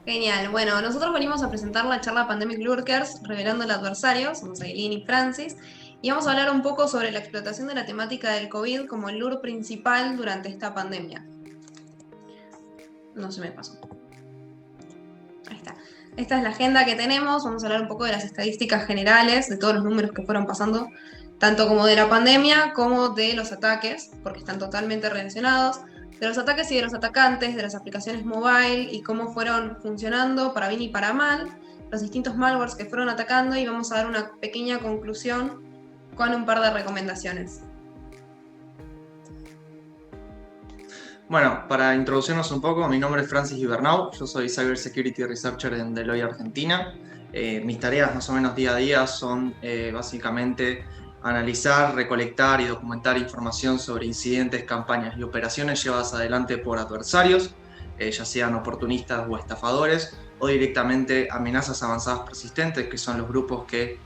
Genial. Bueno, nosotros venimos a presentar la charla Pandemic Lurkers, revelando el adversario, somos Aileen y Francis, y vamos a hablar un poco sobre la explotación de la temática del COVID como el lure principal durante esta pandemia. No se me pasó. Ahí está. Esta es la agenda que tenemos, vamos a hablar un poco de las estadísticas generales, de todos los números que fueron pasando, tanto como de la pandemia como de los ataques, porque están totalmente relacionados, de los ataques y de los atacantes, de las aplicaciones mobile y cómo fueron funcionando para bien y para mal, los distintos malwares que fueron atacando, y vamos a dar una pequeña conclusión con un par de recomendaciones. Bueno, para introducirnos un poco, mi nombre es Francis Gibernau, yo soy Cybersecurity Researcher en Deloitte Argentina. Mis tareas más o menos día a día son básicamente analizar, recolectar y documentar información sobre incidentes, campañas y operaciones llevadas adelante por adversarios, ya sean oportunistas o estafadores, o directamente amenazas avanzadas persistentes, que son los grupos que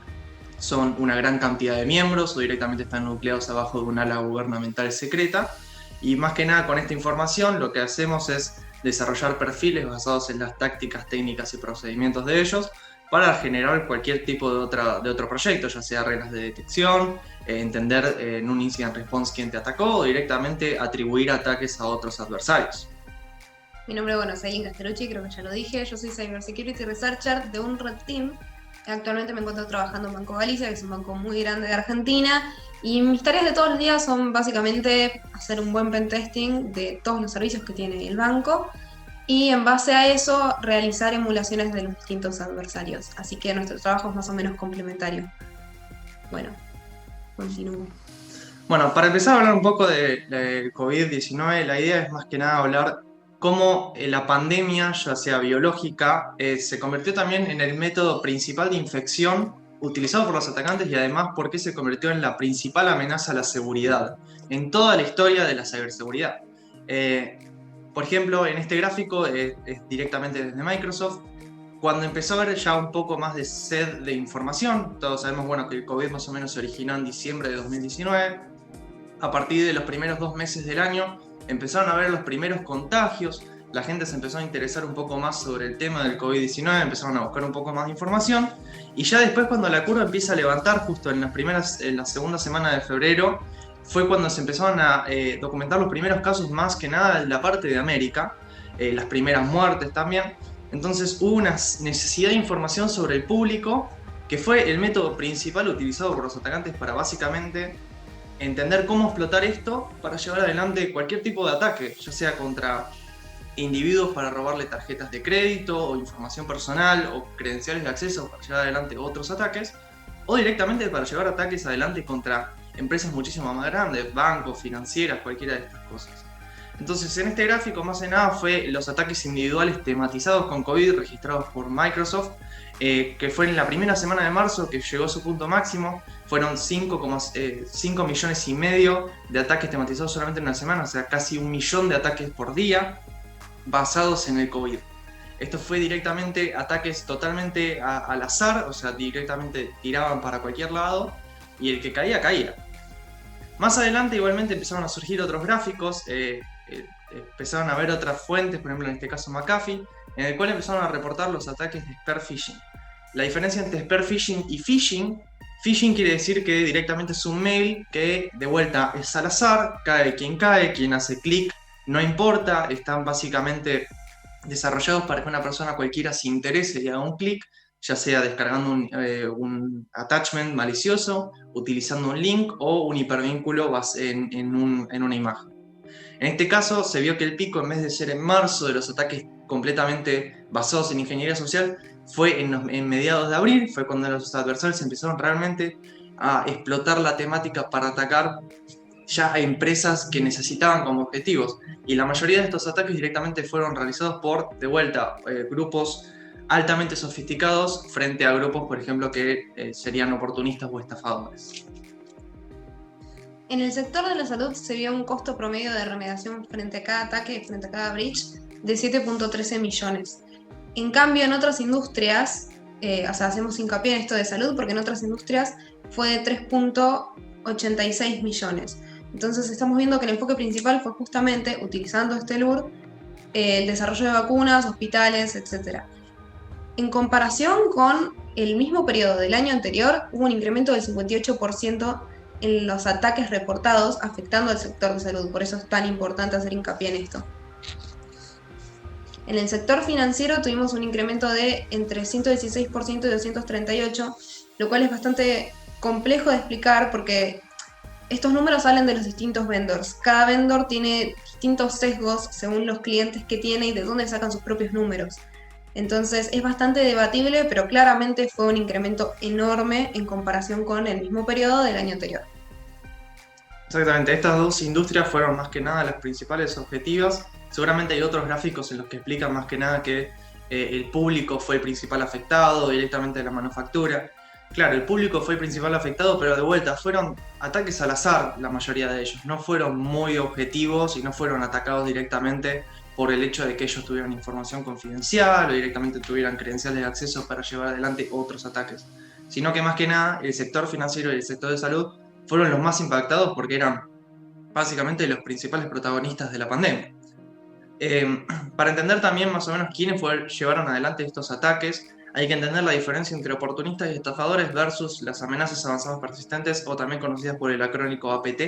son una gran cantidad de miembros o directamente están nucleados abajo de un ala gubernamental secreta. Y más que nada con esta información lo que hacemos es desarrollar perfiles basados en las tácticas, técnicas y procedimientos de ellos para generar cualquier tipo de otro proyecto, ya sea reglas de detección, entender en un incident response quién te atacó o directamente atribuir ataques a otros adversarios. Mi nombre, es Aileen Castellucci, creo que ya lo dije. Yo soy Cybersecurity Researcher de un Red Team. Actualmente me encuentro trabajando en Banco Galicia, que es un banco muy grande de Argentina. Y mis tareas de todos los días son básicamente hacer un buen pentesting de todos los servicios que tiene el banco. Y en base a eso, realizar emulaciones de los distintos adversarios. Así que nuestro trabajo es más o menos complementario. Bueno, continúo. Bueno, para empezar a hablar un poco de COVID-19, la idea es más que nada hablar cómo la pandemia, ya sea biológica, se convirtió también en el método principal de infección utilizado por los atacantes y además porque se convirtió en la principal amenaza a la seguridad en toda la historia de la ciberseguridad. Por ejemplo, en este gráfico es directamente desde Microsoft. Cuando empezó a haber ya un poco más de sed de información, todos sabemos que el COVID más o menos se originó en diciembre de 2019. A partir de los primeros 2 meses del año empezaron a haber los primeros contagios, la gente se empezó a interesar un poco más sobre el tema del COVID-19, empezaron a buscar un poco más de información, y ya después, cuando la curva empieza a levantar, justo en la segunda semana de febrero, fue cuando se empezaron a documentar los primeros casos, más que nada en la parte de América, las primeras muertes también. Entonces hubo una necesidad de información sobre el público, que fue el método principal utilizado por los atacantes para básicamente entender cómo explotar esto para llevar adelante cualquier tipo de ataque, ya sea contra individuos para robarle tarjetas de crédito o información personal o credenciales de acceso para llevar adelante otros ataques, o directamente para llevar ataques adelante contra empresas muchísimo más grandes, bancos, financieras, cualquiera de estas cosas. Entonces, en este gráfico más de nada fue los ataques individuales tematizados con COVID registrados por Microsoft, que fue en la primera semana de marzo que llegó a su punto máximo. Fueron 5,5 millones de ataques tematizados solamente en una semana, o sea, casi 1 millón de ataques por día basados en el COVID. Esto fue directamente ataques totalmente al azar, o sea, directamente tiraban para cualquier lado y el que caía, caía. Más adelante igualmente empezaron a surgir otros gráficos, empezaron a haber otras fuentes, por ejemplo en este caso McAfee, en el cual empezaron a reportar los ataques de spear phishing. La diferencia entre spear phishing y phishing quiere decir que directamente es un mail que de vuelta es al azar, cae, quien hace clic, no importa, están básicamente desarrollados para que una persona cualquiera se interese y haga un clic, ya sea descargando un attachment malicioso, utilizando un link o un hipervínculo en una imagen. En este caso se vio que el pico, en vez de ser en marzo de los ataques completamente basados en ingeniería social, fue en mediados de abril, fue cuando los adversarios empezaron realmente a explotar la temática para atacar ya a empresas que necesitaban como objetivos. Y la mayoría de estos ataques directamente fueron realizados por, de vuelta, grupos altamente sofisticados frente a grupos, por ejemplo, que serían oportunistas o estafadores. En el sector de la salud se vio un costo promedio de remediación frente a cada ataque, frente a cada breach, de 7.13 millones. En cambio, en otras industrias, hacemos hincapié en esto de salud porque en otras industrias fue de 3.86 millones. Entonces estamos viendo que el enfoque principal fue justamente, utilizando este lure, el desarrollo de vacunas, hospitales, etc. En comparación con el mismo periodo del año anterior, hubo un incremento del 58% en los ataques reportados afectando al sector de salud. Por eso es tan importante hacer hincapié en esto. En el sector financiero tuvimos un incremento de entre 116% y 238%, lo cual es bastante complejo de explicar porque estos números salen de los distintos vendors. Cada vendor tiene distintos sesgos según los clientes que tiene y de dónde sacan sus propios números. Entonces es bastante debatible, pero claramente fue un incremento enorme en comparación con el mismo periodo del año anterior. Exactamente, estas dos industrias fueron más que nada las principales objetivas. Seguramente hay otros gráficos en los que explican más que nada que el público fue el principal afectado, directamente de la manufactura. Claro, el público fue el principal afectado, pero de vuelta, fueron ataques al azar la mayoría de ellos. No fueron muy objetivos y no fueron atacados directamente por el hecho de que ellos tuvieran información confidencial o directamente tuvieran credenciales de acceso para llevar adelante otros ataques. Sino que más que nada el sector financiero y el sector de salud fueron los más impactados porque eran básicamente los principales protagonistas de la pandemia. Para entender también más o menos quiénes llevaron adelante estos ataques, hay que entender la diferencia entre oportunistas y estafadores versus las amenazas avanzadas persistentes, o también conocidas por el acrónico APT.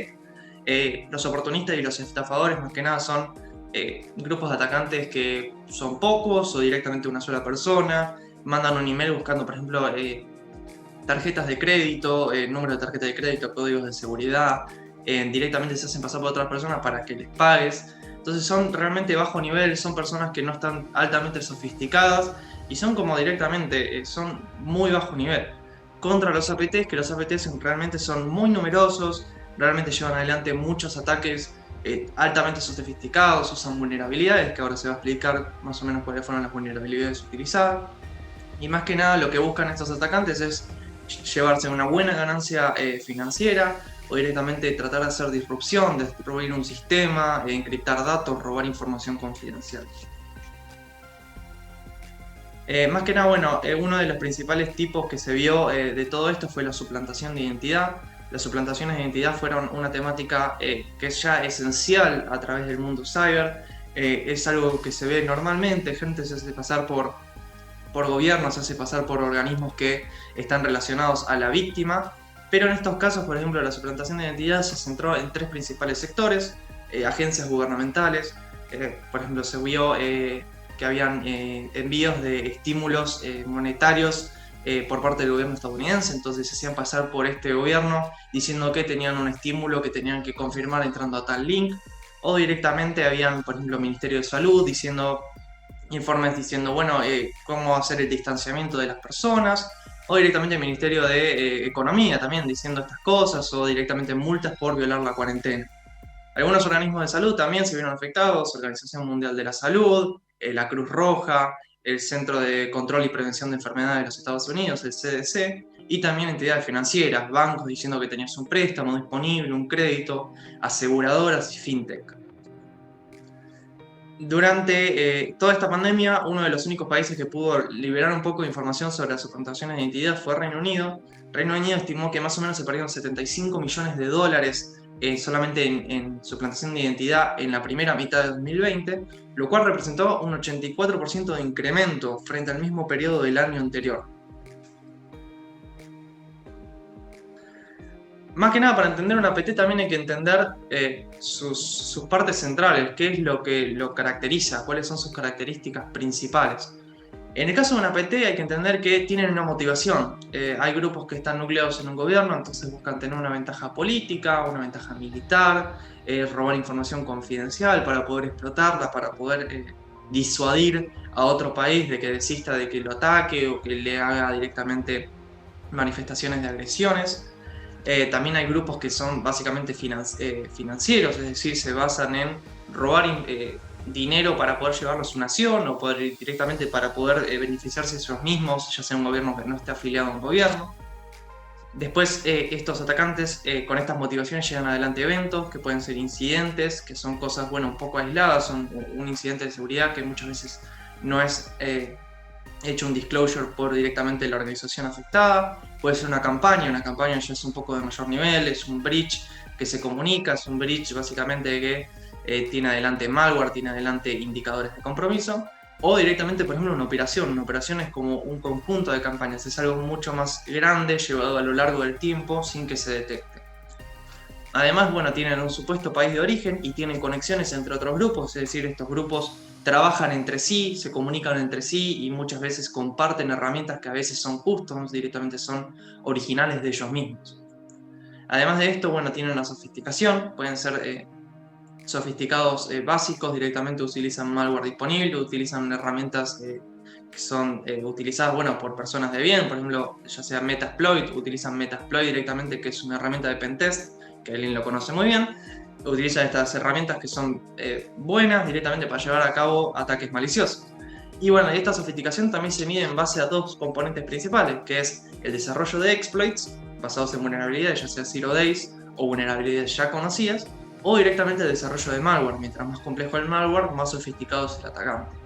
Los oportunistas y los estafadores más que nada son grupos de atacantes que son pocos o directamente una sola persona, mandan un email buscando, por ejemplo, tarjetas de crédito, números de tarjeta de crédito, códigos de seguridad, directamente se hacen pasar por otras personas para que les pagues. Entonces son realmente bajo nivel, son personas que no están altamente sofisticadas y son como directamente, son muy bajo nivel. Contra los APTs, que los APTs realmente son muy numerosos, realmente llevan adelante muchos ataques altamente sofisticados, usan vulnerabilidades, que ahora se va a explicar más o menos cuáles fueron las vulnerabilidades utilizadas. Y más que nada lo que buscan estos atacantes es llevarse una buena ganancia financiera, o directamente tratar de hacer disrupción, destruir un sistema, encriptar datos, robar información confidencial. Más que nada, bueno, uno de los principales tipos que se vio de todo esto fue la suplantación de identidad. Las suplantaciones de identidad fueron una temática que es ya esencial a través del mundo cyber. Es algo que se ve normalmente, gente se hace pasar por gobiernos, se hace pasar por organismos que están relacionados a la víctima. Pero en estos casos, por ejemplo, la suplantación de identidad se centró en tres principales sectores: agencias gubernamentales, por ejemplo, se vio que habían envíos de estímulos monetarios por parte del gobierno estadounidense, entonces se hacían pasar por este gobierno diciendo que tenían un estímulo que tenían que confirmar entrando a tal link, o directamente habían, por ejemplo, Ministerio de Salud diciendo informes diciendo, bueno, cómo hacer el distanciamiento de las personas, o directamente el Ministerio de Economía también diciendo estas cosas, o directamente multas por violar la cuarentena. Algunos organismos de salud también se vieron afectados: Organización Mundial de la Salud, la Cruz Roja, el Centro de Control y Prevención de Enfermedades de los Estados Unidos, el CDC, y también entidades financieras, bancos diciendo que tenías un préstamo disponible, un crédito, aseguradoras y fintech. Durante toda esta pandemia, uno de los únicos países que pudo liberar un poco de información sobre las suplantaciones de identidad fue Reino Unido. Reino Unido estimó que más o menos se perdieron $75 millones solamente en suplantación de identidad en la primera mitad de 2020, lo cual representó un 84% de incremento frente al mismo periodo del año anterior. Más que nada, para entender un APT también hay que entender sus partes centrales, qué es lo que lo caracteriza, cuáles son sus características principales. En el caso de un APT hay que entender que tienen una motivación. Hay grupos que están nucleados en un gobierno, entonces buscan tener una ventaja política, una ventaja militar, robar información confidencial para poder explotarla, para poder disuadir a otro país de que desista de que lo ataque o que le haga directamente manifestaciones de agresiones. También hay grupos que son básicamente financieros, es decir, se basan en robar dinero para poder llevarlo a su nación o poder directamente para poder beneficiarse ellos mismos, ya sea un gobierno que no esté afiliado a un gobierno. Después estos atacantes con estas motivaciones llevan adelante eventos que pueden ser incidentes, que son cosas, bueno, un poco aisladas, son un incidente de seguridad que muchas veces no es hecho un disclosure por directamente la organización afectada. Puede ser una campaña ya es un poco de mayor nivel, es un breach que se comunica, es un breach básicamente que tiene adelante malware, tiene adelante indicadores de compromiso, o directamente, por ejemplo, una operación. Una operación es como un conjunto de campañas, es algo mucho más grande, llevado a lo largo del tiempo, sin que se detecte. Además, bueno, tienen un supuesto país de origen y tienen conexiones entre otros grupos, es decir, estos grupos trabajan entre sí, se comunican entre sí y muchas veces comparten herramientas que a veces son customs, directamente son originales de ellos mismos. Además de esto, bueno, tienen una sofisticación, pueden ser sofisticados básicos, directamente utilizan malware disponible, utilizan herramientas que son utilizadas, bueno, por personas de bien, por ejemplo, ya sea Metasploit, utilizan Metasploit directamente, que es una herramienta de pentest, que alguien lo conoce muy bien, utilizan estas herramientas que son buenas directamente para llevar a cabo ataques maliciosos. Y bueno, y esta sofisticación también se mide en base a dos componentes principales, que es el desarrollo de exploits basados en vulnerabilidades, ya sea Zero Days o vulnerabilidades ya conocidas, o directamente el desarrollo de malware. Mientras más complejo el malware, más sofisticado es el atacante.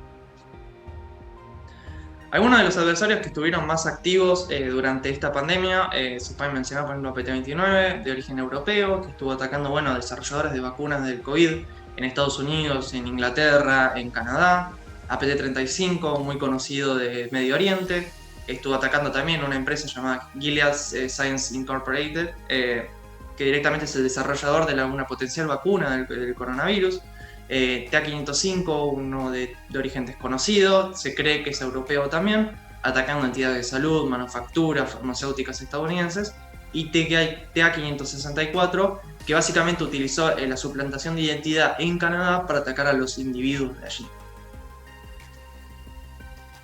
Algunos de los adversarios que estuvieron más activos durante esta pandemia se pueden mencionar, por ejemplo, PT29, de origen europeo, que estuvo atacando, bueno, a desarrolladores de vacunas del COVID en Estados Unidos, en Inglaterra, en Canadá. APT35, muy conocido de Medio Oriente, estuvo atacando también una empresa llamada Gilead Sciences Incorporated, que directamente es el desarrollador de una potencial vacuna del coronavirus. TA505, uno de origen desconocido, se cree que es europeo también, atacando entidades de salud, manufacturas, farmacéuticas estadounidenses. Y TA564, que básicamente utilizó la suplantación de identidad en Canadá para atacar a los individuos de allí.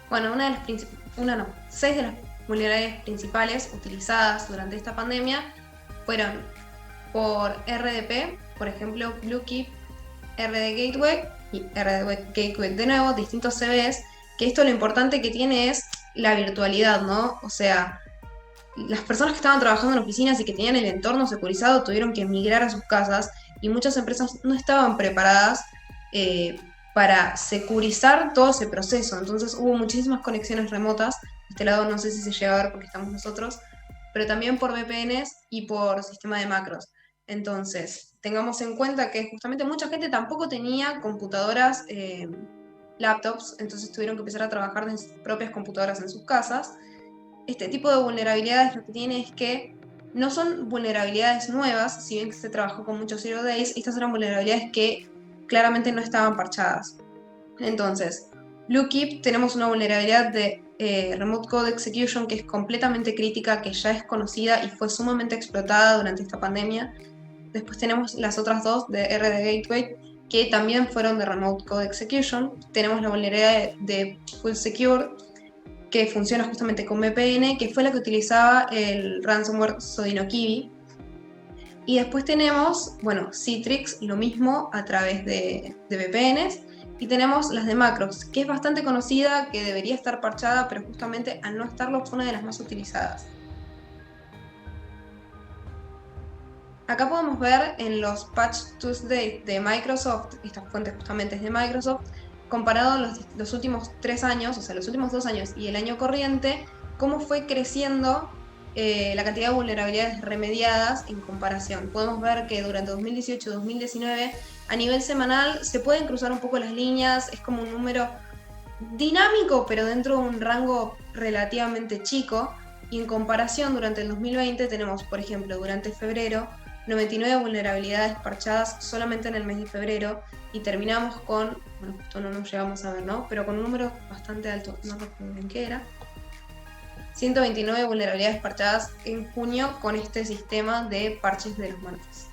Bueno, 6 de las vulnerabilidades principales utilizadas durante esta pandemia fueron por RDP, por ejemplo, Bluekeep, RD Gateway y RD Gateway de nuevo, distintos CVEs, que esto lo importante que tiene es la virtualidad, ¿no? O sea, las personas que estaban trabajando en oficinas y que tenían el entorno securizado tuvieron que migrar a sus casas y muchas empresas no estaban preparadas para securizar todo ese proceso. Entonces hubo muchísimas conexiones remotas. De este lado no sé si se llega a ver porque estamos nosotros, pero también por VPNs y por sistema de macros. Entonces, tengamos en cuenta que justamente mucha gente tampoco tenía computadoras, laptops, entonces tuvieron que empezar a trabajar en sus propias computadoras en sus casas. Este tipo de vulnerabilidades lo que tiene es que no son vulnerabilidades nuevas, si bien que se trabajó con muchos Zero Days, estas eran vulnerabilidades que claramente no estaban parchadas. Entonces, Bluekeep tenemos una vulnerabilidad de Remote Code Execution que es completamente crítica, que ya es conocida y fue sumamente explotada durante esta pandemia. Después tenemos las otras dos de RD Gateway, que también fueron de Remote Code Execution. Tenemos la vulnerabilidad de Full Secure, que funciona justamente con VPN, que fue la que utilizaba el ransomware Sodinokibi. Y después tenemos, bueno, Citrix, lo mismo a través de VPNs. Y tenemos las de macros, que es bastante conocida, que debería estar parchada, pero justamente al no estarlo fue una de las más utilizadas. Acá podemos ver en los Patch Tuesday de Microsoft, estas fuentes justamente es de Microsoft, comparado los últimos 3 años, o sea, los últimos 2 años y el año corriente, cómo fue creciendo la cantidad de vulnerabilidades remediadas en comparación. Podemos ver que durante 2018 y 2019, a nivel semanal, se pueden cruzar un poco las líneas, es como un número dinámico, pero dentro de un rango relativamente chico, y en comparación durante el 2020 tenemos, por ejemplo, durante febrero, 99 vulnerabilidades parchadas solamente en el mes de febrero, y terminamos con, bueno, esto no nos llegamos a ver, ¿no? Pero con un número bastante alto, no recuerdo bien qué era, 129 vulnerabilidades parchadas en junio con este sistema de parches de los martes.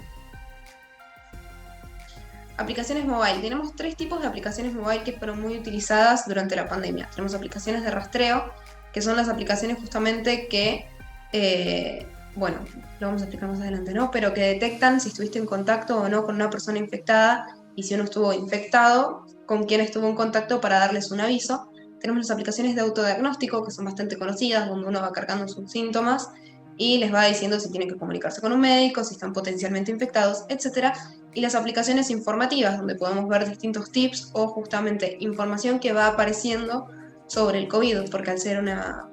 Aplicaciones mobile. Tenemos 3 tipos de aplicaciones mobile que fueron muy utilizadas durante la pandemia. Tenemos aplicaciones de rastreo, que son las aplicaciones justamente que, bueno, lo vamos a explicar más adelante, ¿no? Pero que detectan si estuviste en contacto o no con una persona infectada y si uno estuvo infectado, con quién estuvo en contacto para darles un aviso. Tenemos las aplicaciones de autodiagnóstico, que son bastante conocidas, donde uno va cargando sus síntomas y les va diciendo si tienen que comunicarse con un médico, si están potencialmente infectados, etc. Y las aplicaciones informativas, donde podemos ver distintos tips o justamente información que va apareciendo sobre el COVID, porque al ser una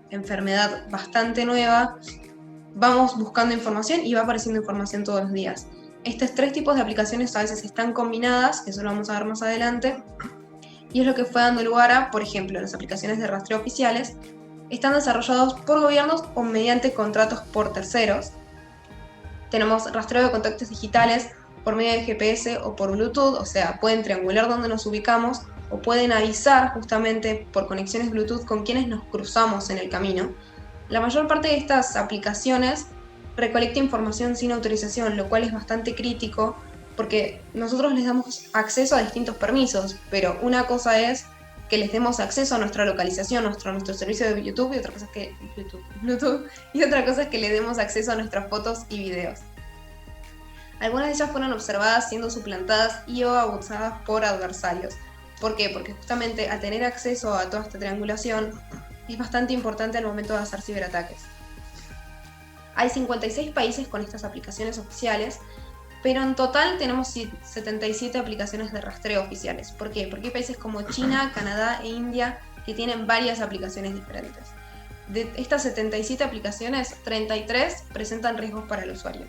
enfermedad bastante nueva, vamos buscando información y va apareciendo información todos los días. Estos tres tipos de aplicaciones a veces están combinadas, que eso lo vamos a ver más adelante, y es lo que fue dando lugar a, por ejemplo, las aplicaciones de rastreo oficiales están desarrollados por gobiernos o mediante contratos por terceros. Tenemos rastreo de contactos digitales por medio de GPS o por Bluetooth, o sea, pueden triangular dónde nos ubicamos o pueden avisar justamente por conexiones Bluetooth con quienes nos cruzamos en el camino. La mayor parte de estas aplicaciones recolecta información sin autorización, lo cual es bastante crítico porque nosotros les damos acceso a distintos permisos, pero una cosa es que les demos acceso a nuestra localización, nuestro servicio de YouTube, y otra cosa es que Bluetooth, y otra cosa es que le demos acceso a nuestras fotos y videos. Algunas de ellas fueron observadas siendo suplantadas y o abusadas por adversarios. ¿Por qué? Porque justamente al tener acceso a toda esta triangulación es bastante importante al momento de hacer ciberataques. Hay 56 países con estas aplicaciones oficiales, pero en total tenemos 77 aplicaciones de rastreo oficiales. ¿Por qué? Porque hay países como China, Canadá e India que tienen varias aplicaciones diferentes. De estas 77 aplicaciones, 33 presentan riesgos para el usuario.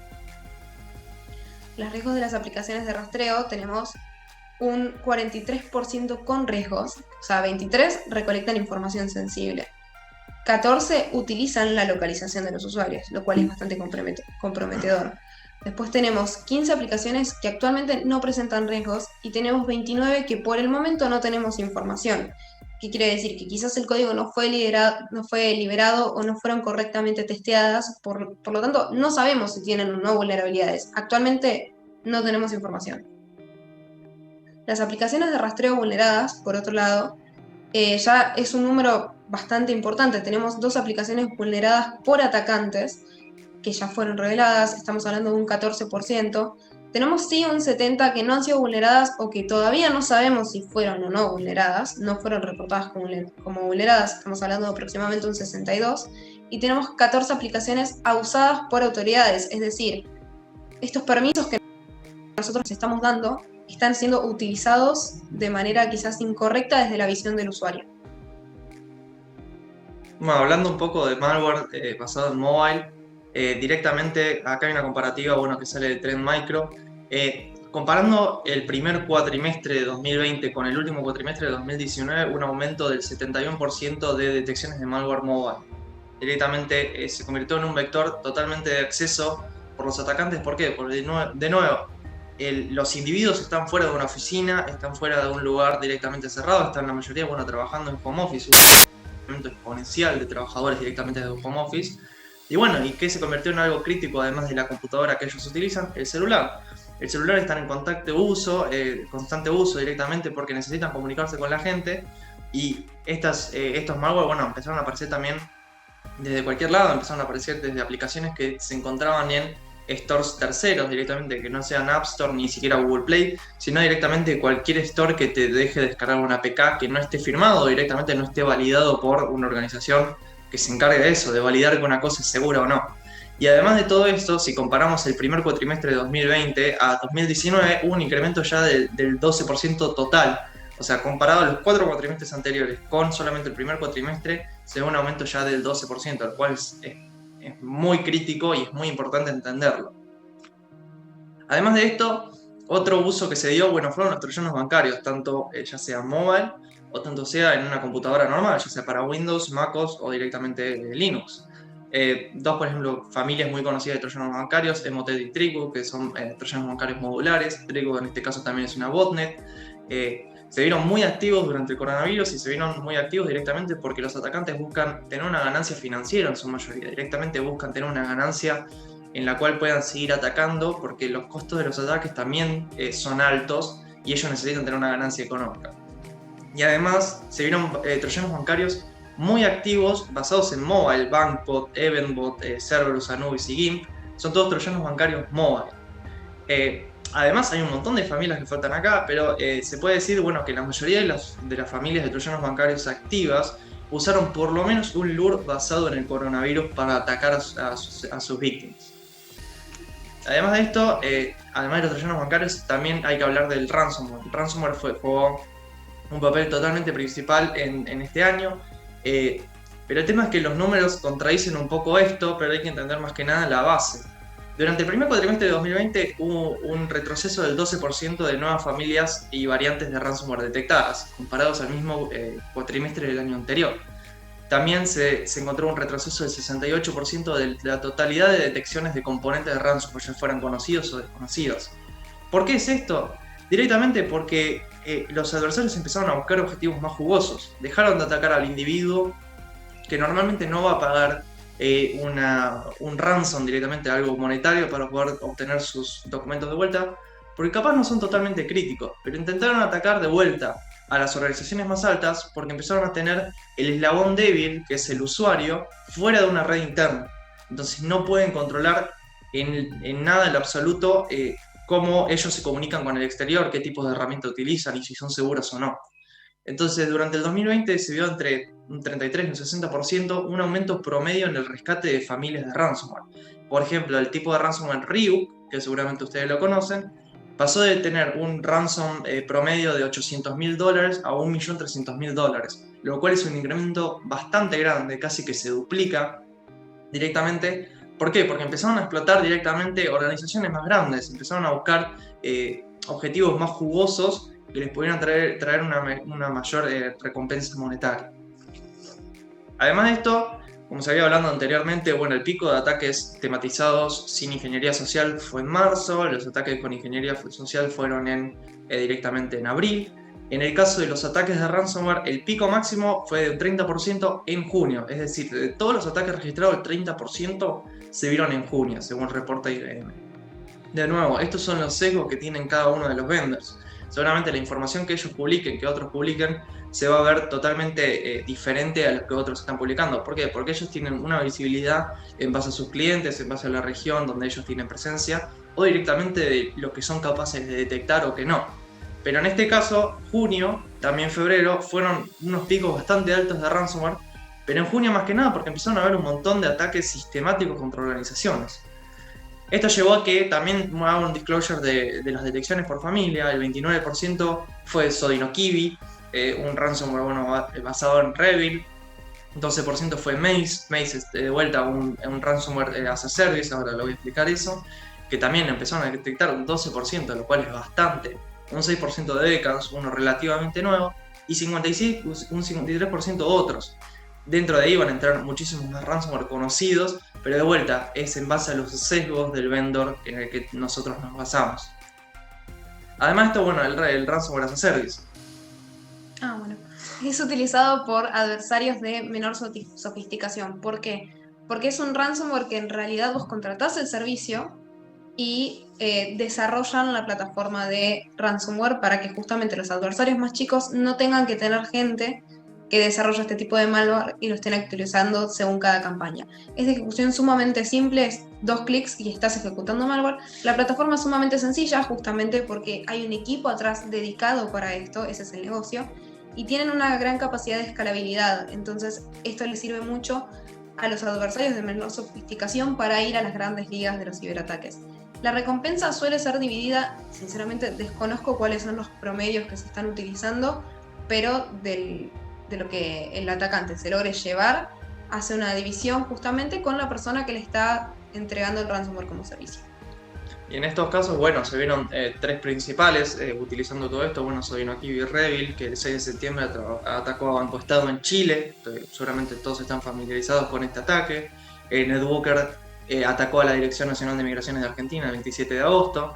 Los riesgos de las aplicaciones de rastreo tenemos un 43% con riesgos, o sea, 23 recolectan información sensible. 14 utilizan la localización de los usuarios, lo cual es bastante comprometedor. Después tenemos 15 aplicaciones que actualmente no presentan riesgos y tenemos 29 que por el momento no tenemos información. ¿Qué quiere decir? Que quizás el código no fue liberado o no fueron correctamente testeadas, por lo tanto no sabemos si tienen o no vulnerabilidades. Actualmente no tenemos información. Las aplicaciones de rastreo vulneradas, por otro lado, ya es un número bastante importante. Tenemos 2 aplicaciones vulneradas por atacantes que ya fueron reveladas, estamos hablando de un 14%. Tenemos sí un 70% que no han sido vulneradas o que todavía no sabemos si fueron o no vulneradas, no fueron reportadas como vulneradas, estamos hablando de aproximadamente un 62%, y tenemos 14 aplicaciones abusadas por autoridades, es decir, estos permisos que nosotros estamos dando están siendo utilizados de manera quizás incorrecta desde la visión del usuario. Bueno, hablando un poco de malware basado en mobile, directamente acá hay una comparativa que sale de Trend Micro. Comparando el primer cuatrimestre de 2020 con el último cuatrimestre de 2019, un aumento del 71% de detecciones de malware mobile. Directamente se convirtió en un vector totalmente de acceso por los atacantes. ¿Por qué? Porque de nuevo los individuos están fuera de una oficina, están fuera de un lugar directamente cerrado, están la mayoría trabajando en home office, un aumento exponencial de trabajadores directamente de home office. ¿Y qué se convirtió en algo crítico además de la computadora que ellos utilizan? El celular. El celular está en constante uso directamente porque necesitan comunicarse con la gente, y estos malware empezaron a aparecer también desde cualquier lado, empezaron a aparecer desde aplicaciones que se encontraban en stores terceros directamente, que no sean App Store ni siquiera Google Play, sino directamente cualquier store que te deje descargar una APK que no esté firmado directamente, no esté validado por una organización que se encargue de eso, de validar que una cosa es segura o no. Y además de todo esto, si comparamos el primer cuatrimestre de 2020 a 2019, hubo un incremento ya del 12% total. O sea, comparado a los 4 cuatrimestres anteriores con solamente el primer cuatrimestre, se ve un aumento ya del 12%, el cual es muy crítico y es muy importante entenderlo. Además de esto, otro uso que se dio, fueron los troyanos bancarios, tanto ya sea mobile o tanto sea en una computadora normal, ya sea para Windows, MacOS o directamente Linux. Dos, por ejemplo, familias muy conocidas de troyanos bancarios, Emotet y Trigu, que son troyanos bancarios modulares. Trigu en este caso también es una botnet. Se vieron muy activos durante el coronavirus y se vieron muy activos directamente porque los atacantes buscan tener una ganancia financiera en su mayoría. Directamente buscan tener una ganancia en la cual puedan seguir atacando, porque los costos de los ataques también son altos y ellos necesitan tener una ganancia económica. Y además se vieron troyanos bancarios muy activos basados en mobile. BankBot, EventBot, Cerberus, Anubis y GIMP son todos troyanos bancarios mobile. Además hay un montón de familias que faltan acá, pero se puede decir que la mayoría de las familias de troyanos bancarios activas usaron por lo menos un lure basado en el coronavirus para atacar a sus víctimas. Además de esto, además de los troyanos bancarios, también hay que hablar del ransomware. El ransomware jugó un papel totalmente principal en este año, pero el tema es que los números contradicen un poco esto, pero hay que entender más que nada la base. Durante el primer cuatrimestre de 2020 hubo un retroceso del 12% de nuevas familias y variantes de ransomware detectadas, comparados al mismo cuatrimestre del año anterior. También se encontró un retroceso del 68% de la totalidad de detecciones de componentes de ransomware, ya fueran conocidos o desconocidos. ¿Por qué es esto? Directamente porque los adversarios empezaron a buscar objetivos más jugosos, dejaron de atacar al individuo que normalmente no va a pagar un ransom directamente, algo monetario para poder obtener sus documentos de vuelta, porque capaz no son totalmente críticos, pero intentaron atacar de vuelta a las organizaciones más altas porque empezaron a tener el eslabón débil, que es el usuario, fuera de una red interna. Entonces no pueden controlar en nada en lo absoluto cómo ellos se comunican con el exterior, qué tipos de herramientas utilizan y si son seguras o no. Entonces, durante el 2020 se vio entre un 33 y un 60% un aumento promedio en el rescate de familias de ransomware. Por ejemplo, el tipo de ransomware Ryuk, que seguramente ustedes lo conocen, pasó de tener un ransom promedio de $800.000 a $1.300.000, lo cual es un incremento bastante grande, casi que se duplica directamente. ¿Por qué? Porque empezaron a explotar directamente organizaciones más grandes, empezaron a buscar objetivos más jugosos que les pudieran traer una mayor recompensa monetaria. Además de esto, como se había hablado anteriormente, bueno, el pico de ataques tematizados sin ingeniería social fue en marzo, los ataques con ingeniería social fueron directamente en abril. En el caso de los ataques de ransomware, el pico máximo fue de un 30% en junio, es decir, de todos los ataques registrados, el 30% se vieron en junio, según reporta IBM. De nuevo, estos son los sesgos que tienen cada uno de los vendors. Seguramente la información que ellos publiquen, que otros publiquen, se va a ver totalmente diferente a lo que otros están publicando. ¿Por qué? Porque ellos tienen una visibilidad en base a sus clientes, en base a la región donde ellos tienen presencia, o directamente de lo que son capaces de detectar o que no. Pero en este caso, junio, también febrero, fueron unos picos bastante altos de ransomware, pero en junio más que nada porque empezaron a haber un montón de ataques sistemáticos contra organizaciones. Esto llevó a que también haga un disclosure de las detecciones por familia. El 29% fue Sodinokibi, un ransomware basado en Revil. 12% fue Maze. Maze es de vuelta un ransomware as a service, ahora lo voy a explicar eso. Que también empezaron a detectar un 12%, lo cual es bastante. Un 6% de Beacons, uno relativamente nuevo. Y un 53% otros. Dentro de ahí van a entrar muchísimos más ransomware conocidos, pero de vuelta es en base a los sesgos del vendor en el que nosotros nos basamos. Además esto, bueno, el ransomware as a service. Bueno. Es utilizado por adversarios de menor sofisticación. ¿Por qué? Porque es un ransomware que en realidad vos contratás el servicio y desarrollan la plataforma de ransomware para que justamente los adversarios más chicos no tengan que tener gente que desarrolla este tipo de malware y lo estén actualizando según cada campaña. Es de ejecución sumamente simple, es 2 clics y estás ejecutando malware. La plataforma es sumamente sencilla justamente porque hay un equipo atrás dedicado para esto, ese es el negocio, y tienen una gran capacidad de escalabilidad. Entonces esto les sirve mucho a los adversarios de menor sofisticación para ir a las grandes ligas de los ciberataques. La recompensa suele ser dividida, sinceramente desconozco cuáles son los promedios que se están utilizando, pero de lo que el atacante se logre llevar, hace una división justamente con la persona que le está entregando el ransomware como servicio. Y en estos casos, bueno, se vieron 3 principales utilizando todo esto. Bueno, Sodinokibi y Revil, que el 6 de septiembre atacó a Banco Estado en Chile. Seguramente todos están familiarizados con este ataque. Netwalker atacó a la Dirección Nacional de Migraciones de Argentina el 27 de agosto.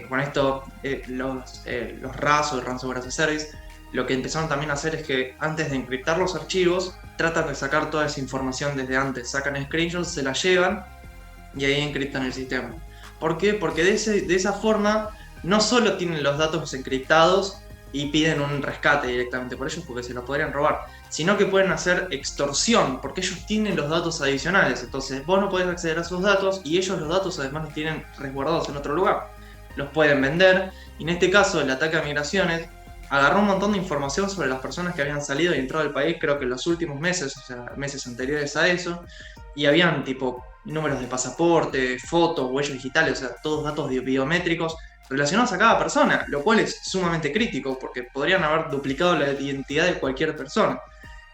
Con esto, los RAS o Ransomware as a Service, lo que empezaron también a hacer es que antes de encriptar los archivos, tratan de sacar toda esa información desde antes. Sacan screenshots, se la llevan y ahí encriptan el sistema. ¿Por qué? Porque de esa forma no solo tienen los datos encriptados y piden un rescate directamente por ellos porque se los podrían robar, sino que pueden hacer extorsión porque ellos tienen los datos adicionales. Entonces vos no podés acceder a esos datos y ellos los datos además los tienen resguardados en otro lugar. Los pueden vender y en este caso el ataque a migraciones agarró un montón de información sobre las personas que habían salido y entrado al país, creo que en los últimos meses, o sea, meses anteriores a eso, y habían tipo números de pasaporte, fotos, huellas digitales, o sea, todos datos biométricos relacionados a cada persona, lo cual es sumamente crítico porque podrían haber duplicado la identidad de cualquier persona.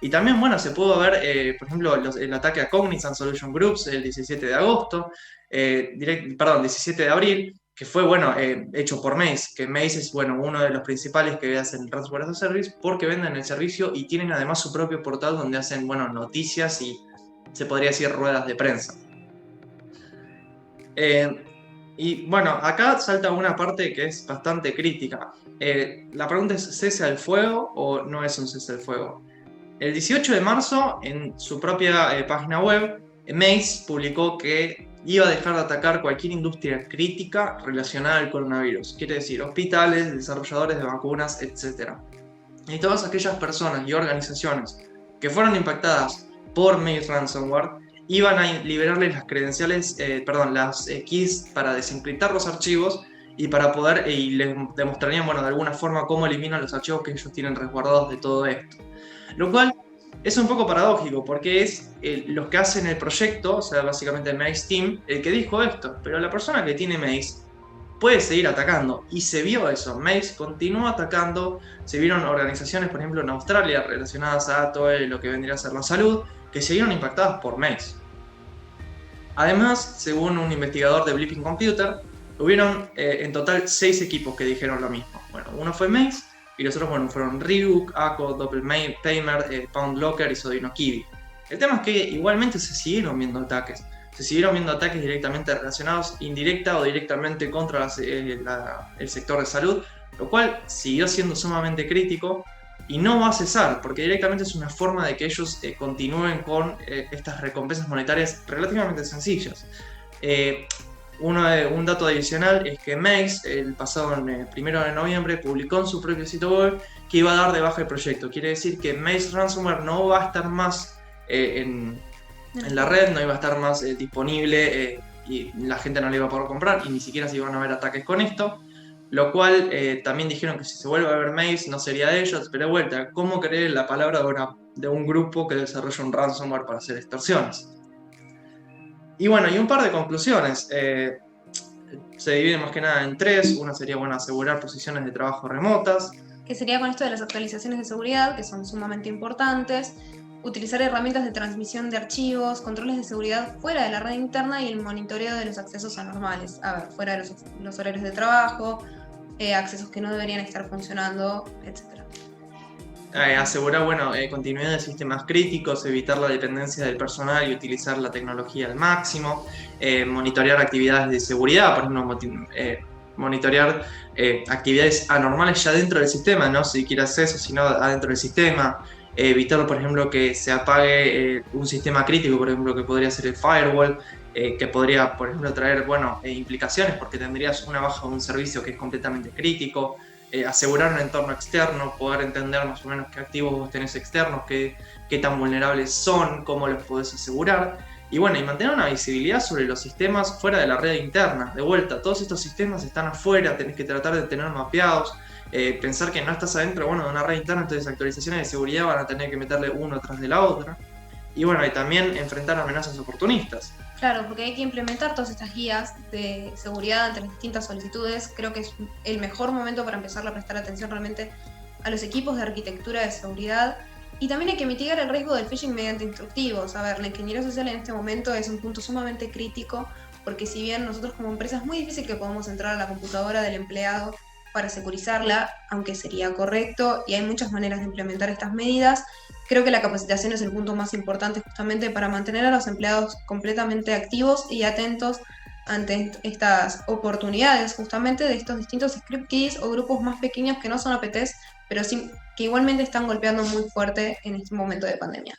Y también, bueno, se pudo ver, por ejemplo, el ataque a Cognizant Solution Groups el 17 de agosto, 17 de abril, que fue, bueno, hecho por Maze, que Maze es, bueno, uno de los principales que hacen Ransomware as a Service, porque venden el servicio y tienen además su propio portal donde hacen, bueno, noticias y se podría decir ruedas de prensa. Y bueno, acá salta una parte que es bastante crítica. La pregunta es, ¿cese al fuego o no es un cese al fuego? El 18 de marzo, en su propia página web, Maze publicó que iba a dejar de atacar cualquier industria crítica relacionada al coronavirus. Quiere decir, hospitales, desarrolladores de vacunas, etc. Y todas aquellas personas y organizaciones que fueron impactadas por Maze Ransomware iban a liberarles las credenciales, las keys para desencriptar los archivos y para poder, y les demostrarían, bueno, de alguna forma cómo eliminan los archivos que ellos tienen resguardados de todo esto. Lo cual es un poco paradójico, porque es los que hacen el proyecto, o sea, básicamente el Maze Team, el que dijo esto, pero la persona que tiene Maze puede seguir atacando, y se vio eso. Maze continuó atacando, se vieron organizaciones, por ejemplo, en Australia, relacionadas a todo lo que vendría a ser la salud, que se vieron impactadas por Maze. Además, según un investigador de Blipping Computer, hubieron en total 6 equipos que dijeron lo mismo. Bueno, uno fue Maze, y los otros, bueno, fueron Ryuk, Ako, Doppeltamer, Poundlocker y Sodino Kiwi. El tema es que igualmente se siguieron viendo ataques. Se siguieron viendo ataques directamente relacionados, indirecta o directamente contra el sector de salud, lo cual siguió siendo sumamente crítico y no va a cesar, porque directamente es una forma de que ellos continúen con estas recompensas monetarias relativamente sencillas. Un dato adicional es que Maze, el pasado 1 de noviembre, publicó en su propio sitio web que iba a dar de baja el proyecto. Quiere decir que Maze Ransomware no va a estar más en la red, no iba a estar más disponible y la gente no le iba a poder comprar y ni siquiera se iban a ver ataques con esto. Lo cual también dijeron que si se vuelve a ver Maze no sería de ellos, pero de vuelta, ¿cómo creer la palabra de un grupo que desarrolla un ransomware para hacer extorsiones? Y bueno, y un par de conclusiones. Se divide más que nada en 3. Una sería, bueno, asegurar posiciones de trabajo remotas. Que sería con esto de las actualizaciones de seguridad, que son sumamente importantes. Utilizar herramientas de transmisión de archivos, controles de seguridad fuera de la red interna y el monitoreo de los accesos anormales. A ver, fuera de los horarios de trabajo, accesos que no deberían estar funcionando, etc. Asegurar, bueno, continuidad de sistemas críticos, evitar la dependencia del personal y utilizar la tecnología al máximo, monitorear actividades de seguridad, por ejemplo, monitorear actividades anormales ya dentro del sistema, no si quiere acceso, sino adentro del sistema, evitar, por ejemplo, que se apague un sistema crítico, por ejemplo, que podría ser el firewall, que podría, por ejemplo, traer, bueno, implicaciones porque tendrías una baja de un servicio que es completamente crítico. Asegurar un entorno externo, poder entender más o menos qué activos vos tenés externos, qué tan vulnerables son, cómo los podés asegurar. Y bueno, y mantener una visibilidad sobre los sistemas fuera de la red interna. De vuelta, todos estos sistemas están afuera, tenés que tratar de tener mapeados. Pensar que no estás adentro, bueno, de una red interna, entonces actualizaciones de seguridad van a tener que meterle uno tras de la otra. Y bueno, y también enfrentar amenazas oportunistas. Claro, porque hay que implementar todas estas guías de seguridad ante las distintas solicitudes. Creo que es el mejor momento para empezar a prestar atención realmente a los equipos de arquitectura de seguridad. Y también hay que mitigar el riesgo del phishing mediante instructivos. A ver, la ingeniería social en este momento es un punto sumamente crítico, porque si bien nosotros como empresa es muy difícil que podamos entrar a la computadora del empleado para securizarla, aunque sería correcto, y hay muchas maneras de implementar estas medidas. Creo que la capacitación es el punto más importante justamente para mantener a los empleados completamente activos y atentos ante estas oportunidades justamente de estos distintos script keys o grupos más pequeños que no son APTs, pero sí que igualmente están golpeando muy fuerte en este momento de pandemia.